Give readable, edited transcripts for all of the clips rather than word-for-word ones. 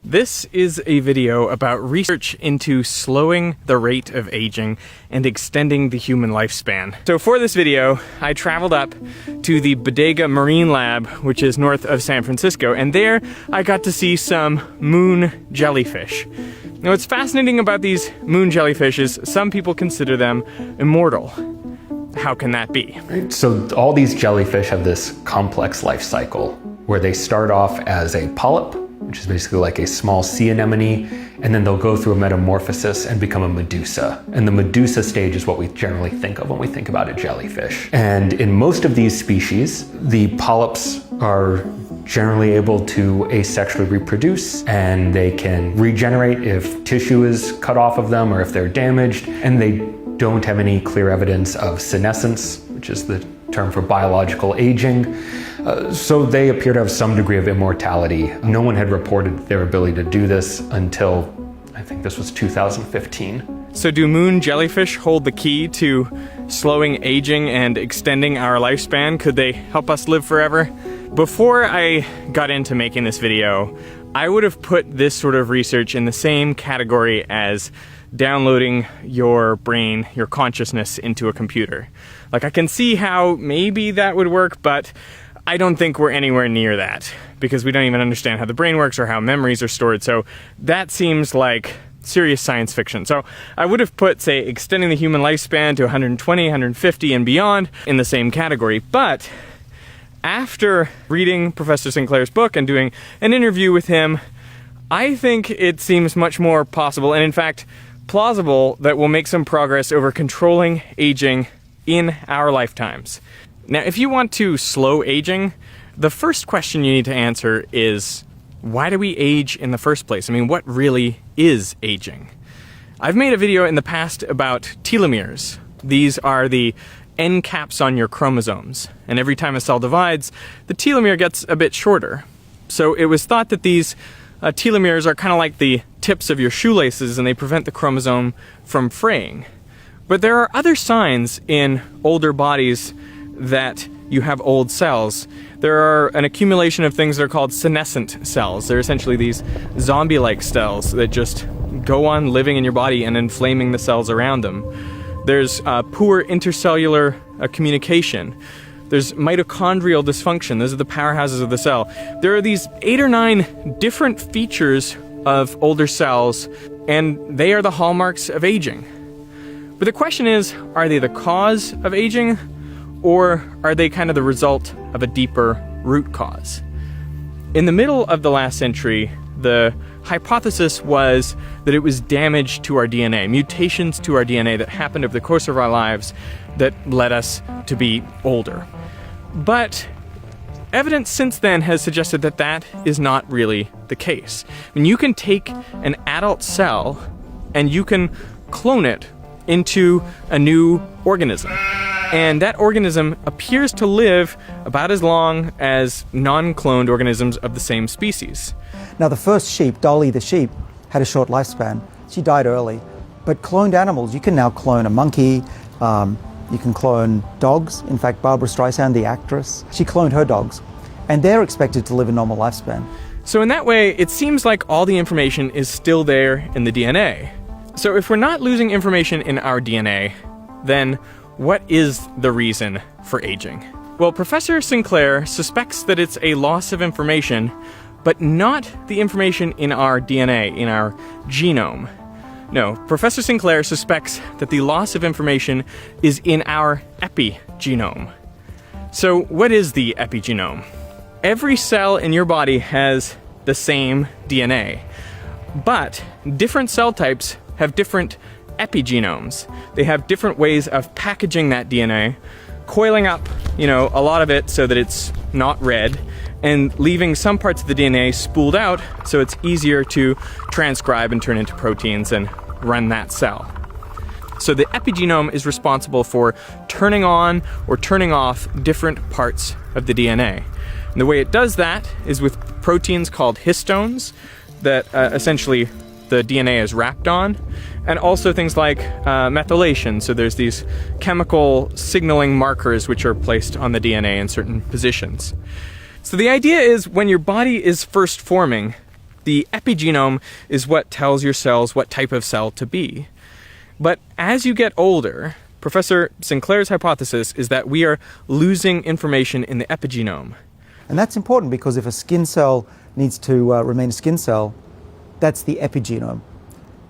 This is a video about research into slowing the rate of aging and extending the human lifespan. So for this video, I traveled up to the Bodega Marine Lab, which is north of San Francisco, and there I got to see some moon jellyfish. Now what's fascinating about these moon jellyfish is some people consider them immortal. How can that be? So all these jellyfish have this complex life cycle where they start off as a polyp, which is basically like a small sea anemone, and then they'll go through a metamorphosis and become a medusa. And the medusa stage is what we generally think of when we think about a jellyfish. And in most of these species, the polyps are generally able to asexually reproduce, and they can regenerate if tissue is cut off of them or if they're damaged, and they don't have any clear evidence of senescence, which is the term for biological aging. So they appear to have some degree of immortality. No one had reported their ability to do this until, I think this was 2015. So do moon jellyfish hold the key to slowing aging and extending our lifespan? Could they help us live forever? Before I got into making this video, I would have put this sort of research in the same category as downloading your brain, your consciousness into a computer. Like, I can see how maybe that would work, but I don't think we're anywhere near that because we don't even understand how the brain works or how memories are stored. So that seems like serious science fiction. So I would have put, say, extending the human lifespan to 120, 150 and beyond in the same category. But after reading Professor Sinclair's book and doing an interview with him, I think it seems much more possible and in fact plausible that we'll make some progress over controlling aging in our lifetimes. Now, if you want to slow aging, the first question you need to answer is, why do we age in the first place? I mean, what really is aging? I've made a video in the past about telomeres. These are the end caps on your chromosomes, and every time a cell divides, the telomere gets a bit shorter. So it was thought that these telomeres are kind of like the tips of your shoelaces, and they prevent the chromosome from fraying. But there are other signs in older bodies that you have old cells. There are an accumulation of things that are called senescent cells. They're essentially these zombie-like cells that just go on living in your body and inflaming the cells around them. There's poor intercellular communication. There's mitochondrial dysfunction. Those are the powerhouses of the cell. There are these 8 or 9 different features of older cells, and they are the hallmarks of aging. But the question is, are they the cause of aging, or are they kind of the result of a deeper root cause? In the middle of the last century, the hypothesis was that it was damage to our DNA, mutations to our DNA that happened over the course of our lives that led us to be older. But evidence since then has suggested that that is not really the case. I mean, you can take an adult cell and you can clone it into a new organism. And that organism appears to live about as long as non-cloned organisms of the same species. Now the first sheep, Dolly the sheep, had a short lifespan. She died early. But cloned animals, you can now clone a monkey, you can clone dogs. In fact, Barbara Streisand, the actress, she cloned her dogs. And they're expected to live a normal lifespan. So in that way, it seems like all the information is still there in the DNA. So if we're not losing information in our DNA, then what is the reason for aging? Well, Professor Sinclair suspects that it's a loss of information, but not the information in our DNA, in our genome. No, Professor Sinclair suspects that the loss of information is in our epigenome. So what is the epigenome? Every cell in your body has the same DNA, but different cell types have different epigenomes. They have different ways of packaging that DNA, coiling up, a lot of it so that it's not red, and leaving some parts of the DNA spooled out so it's easier to transcribe and turn into proteins and run that cell. So the epigenome is responsible for turning on or turning off different parts of the DNA. And the way it does that is with proteins called histones that essentially the DNA is wrapped on, and also things like methylation. So there's these chemical signaling markers which are placed on the DNA in certain positions. So the idea is when your body is first forming, The epigenome is what tells your cells what type of cell to be. But as you get older, Professor Sinclair's hypothesis is that we are losing information in the epigenome. And that's important because if a skin cell needs to remain a skin cell, that's the epigenome.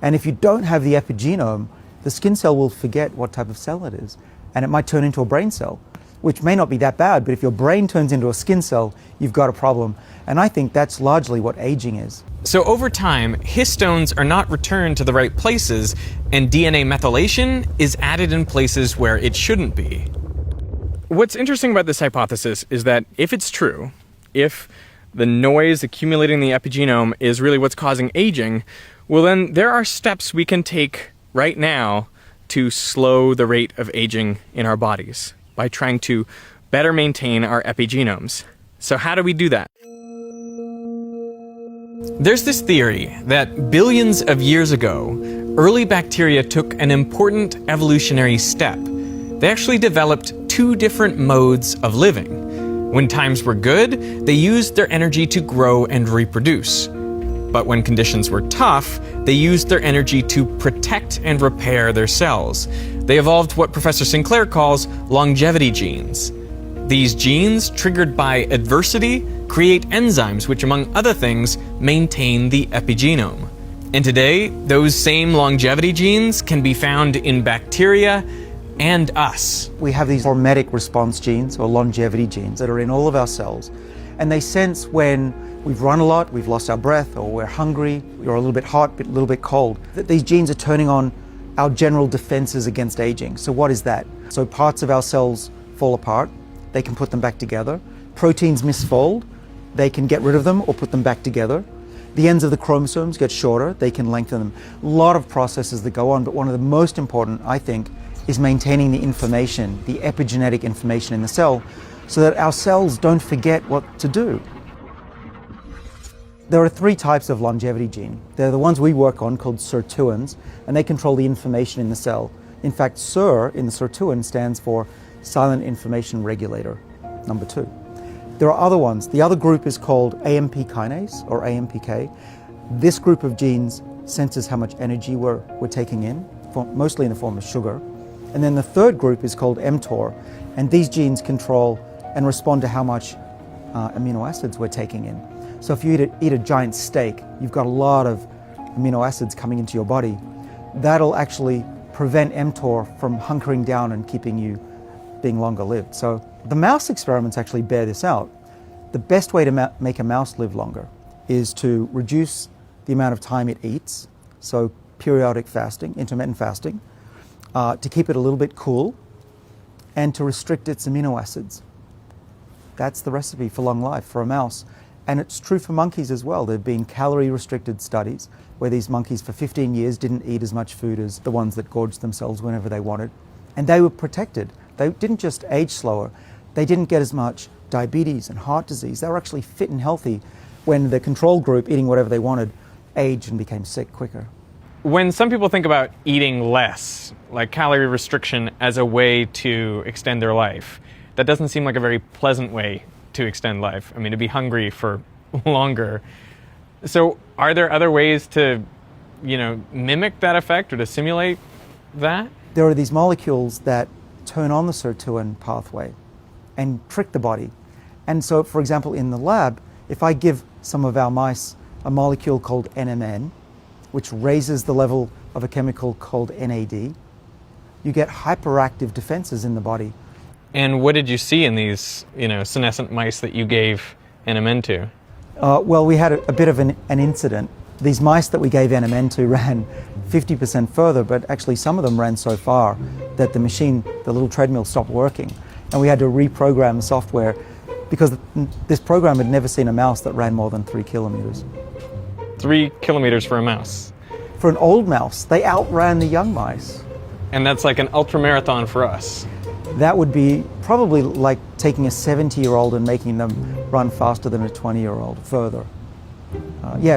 And if you don't have the epigenome, the skin cell will forget what type of cell it is. And it might turn into a brain cell, which may not be that bad, but if your brain turns into a skin cell, you've got a problem. And I think that's largely what aging is. So over time, histones are not returned to the right places, and DNA methylation is added in places where it shouldn't be. What's interesting about this hypothesis is that if it's true, if the noise accumulating in the epigenome is really what's causing aging, well then there are steps we can take right now to slow the rate of aging in our bodies by trying to better maintain our epigenomes. So how do we do that? There's this theory that billions of years ago, early bacteria took an important evolutionary step. They actually developed two different modes of living. When times were good, they used their energy to grow and reproduce. But when conditions were tough, they used their energy to protect and repair their cells. They evolved what Professor Sinclair calls longevity genes. These genes, triggered by adversity, create enzymes which, among other things, maintain the epigenome. And today, those same longevity genes can be found in bacteria and us. We have these hormetic response genes, or longevity genes, that are in all of our cells. And they sense when we've run a lot, we've lost our breath, or we're hungry, or a little bit hot, a little bit cold, that these genes are turning on our general defenses against aging. So what is that? So parts of our cells fall apart, they can put them back together. Proteins misfold, they can get rid of them or put them back together. The ends of the chromosomes get shorter, they can lengthen them. A lot of processes that go on, but one of the most important, I think, is maintaining the information, the epigenetic information in the cell, so that our cells don't forget what to do. There are three types of longevity gene. They're the ones we work on, called sirtuins, and they control the information in the cell. In fact, SIR in the sirtuin stands for silent information regulator, number 2. There are other ones. The other group is called AMP kinase, or AMPK. This group of genes senses how much energy we're taking in, mostly in the form of sugar. And then the third group is called mTOR, and these genes control and respond to how much amino acids we're taking in. So if you eat a giant steak, you've got a lot of amino acids coming into your body. That'll actually prevent mTOR from hunkering down and keeping you being longer lived. So the mouse experiments actually bear this out. The best way to make a mouse live longer is to reduce the amount of time it eats, so periodic fasting, intermittent fasting, to keep it a little bit cool, and to restrict its amino acids. That's the recipe for long life for a mouse. And it's true for monkeys as well. There have been calorie-restricted studies where these monkeys for 15 years didn't eat as much food as the ones that gorged themselves whenever they wanted. And they were protected. They didn't just age slower, they didn't get as much diabetes and heart disease. They were actually fit and healthy when the control group, eating whatever they wanted, aged and became sick quicker. When some people think about eating less, like calorie restriction, as a way to extend their life, that doesn't seem like a very pleasant way to extend life. I mean, to be hungry for longer. So are there other ways to, mimic that effect or to simulate that? There are these molecules that turn on the sirtuin pathway and trick the body. And so, for example, in the lab, if I give some of our mice a molecule called NMN, which raises the level of a chemical called NAD, you get hyperactive defenses in the body. And what did you see in these, senescent mice that you gave NMN to? Well, we had a bit of an incident. These mice that we gave NMN to ran 50% further, but actually some of them ran so far that the little treadmill stopped working. And we had to reprogram the software because this program had never seen a mouse that ran more than 3 kilometers. 3 kilometers for a mouse? For an old mouse, they outran the young mice. And that's like an ultra marathon for us. That would be probably like taking a 70-year-old and making them run faster than a 20-year-old further.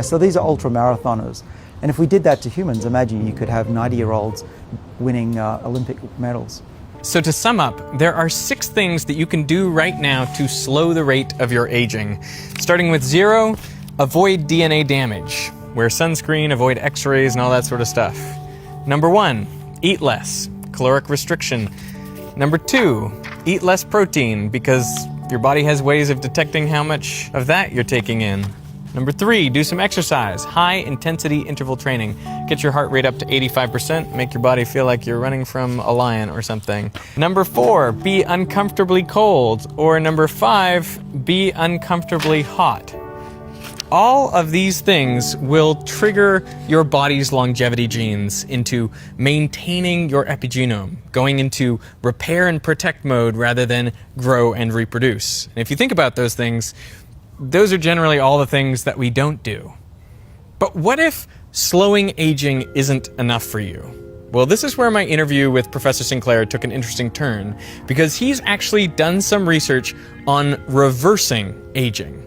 So these are ultra marathoners. And if we did that to humans, imagine you could have 90-year-olds winning Olympic medals. So to sum up, there are 6 things that you can do right now to slow the rate of your aging. Starting with 0, avoid DNA damage. Wear sunscreen, avoid x-rays, and all that sort of stuff. Number 1, eat less. Caloric restriction. Number 2, eat less protein because your body has ways of detecting how much of that you're taking in. Number 3, do some exercise. High intensity interval training. Get your heart rate up to 85%, make your body feel like you're running from a lion or something. Number 4, be uncomfortably cold. Or number 5, be uncomfortably hot. All of these things will trigger your body's longevity genes into maintaining your epigenome, going into repair and protect mode rather than grow and reproduce. And if you think about those things, those are generally all the things that we don't do. But what if slowing aging isn't enough for you? Well, this is where my interview with Professor Sinclair took an interesting turn, because he's actually done some research on reversing aging.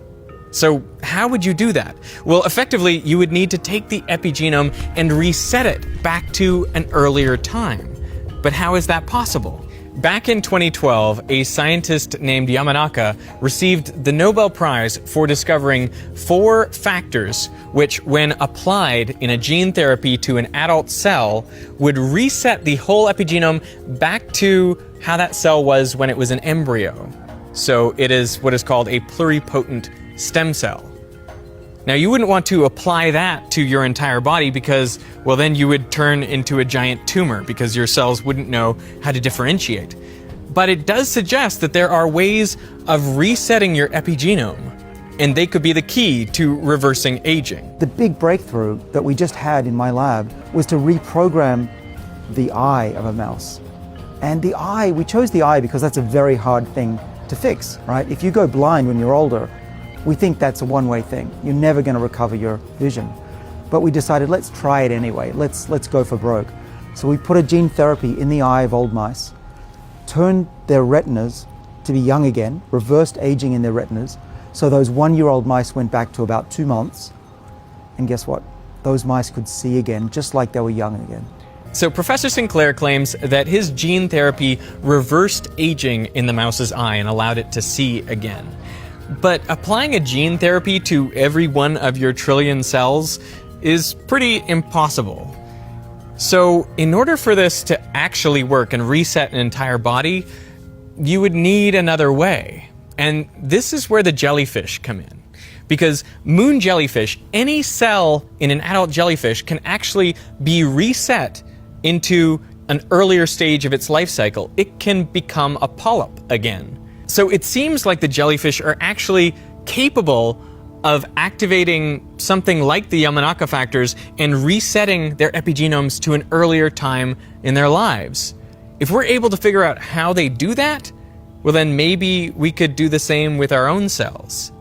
So how would you do that? Well, effectively, you would need to take the epigenome and reset it back to an earlier time. But how is that possible? Back in 2012, a scientist named Yamanaka received the Nobel Prize for discovering 4 factors which, when applied in a gene therapy to an adult cell, would reset the whole epigenome back to how that cell was when it was an embryo. So it is what is called a pluripotent stem cell. Now, you wouldn't want to apply that to your entire body because, well, then you would turn into a giant tumor because your cells wouldn't know how to differentiate. But it does suggest that there are ways of resetting your epigenome, and they could be the key to reversing aging. The big breakthrough that we just had in my lab was to reprogram the eye of a mouse. And the eye, we chose the eye because that's a very hard thing to fix, right? If you go blind when you're older, we think that's a one-way thing. You're never going to recover your vision. But we decided, let's try it anyway. Let's go for broke. So we put a gene therapy in the eye of old mice, turned their retinas to be young again, reversed aging in their retinas. So those 1-year-old mice went back to about 2 months. And guess what? Those mice could see again, just like they were young again. So Professor Sinclair claims that his gene therapy reversed aging in the mouse's eye and allowed it to see again. But applying a gene therapy to every one of your trillion cells is pretty impossible. So in order for this to actually work and reset an entire body, you would need another way. And this is where the jellyfish come in. Because moon jellyfish, any cell in an adult jellyfish can actually be reset into an earlier stage of its life cycle. It can become a polyp again. So it seems like the jellyfish are actually capable of activating something like the Yamanaka factors and resetting their epigenomes to an earlier time in their lives. If we're able to figure out how they do that, well then maybe we could do the same with our own cells.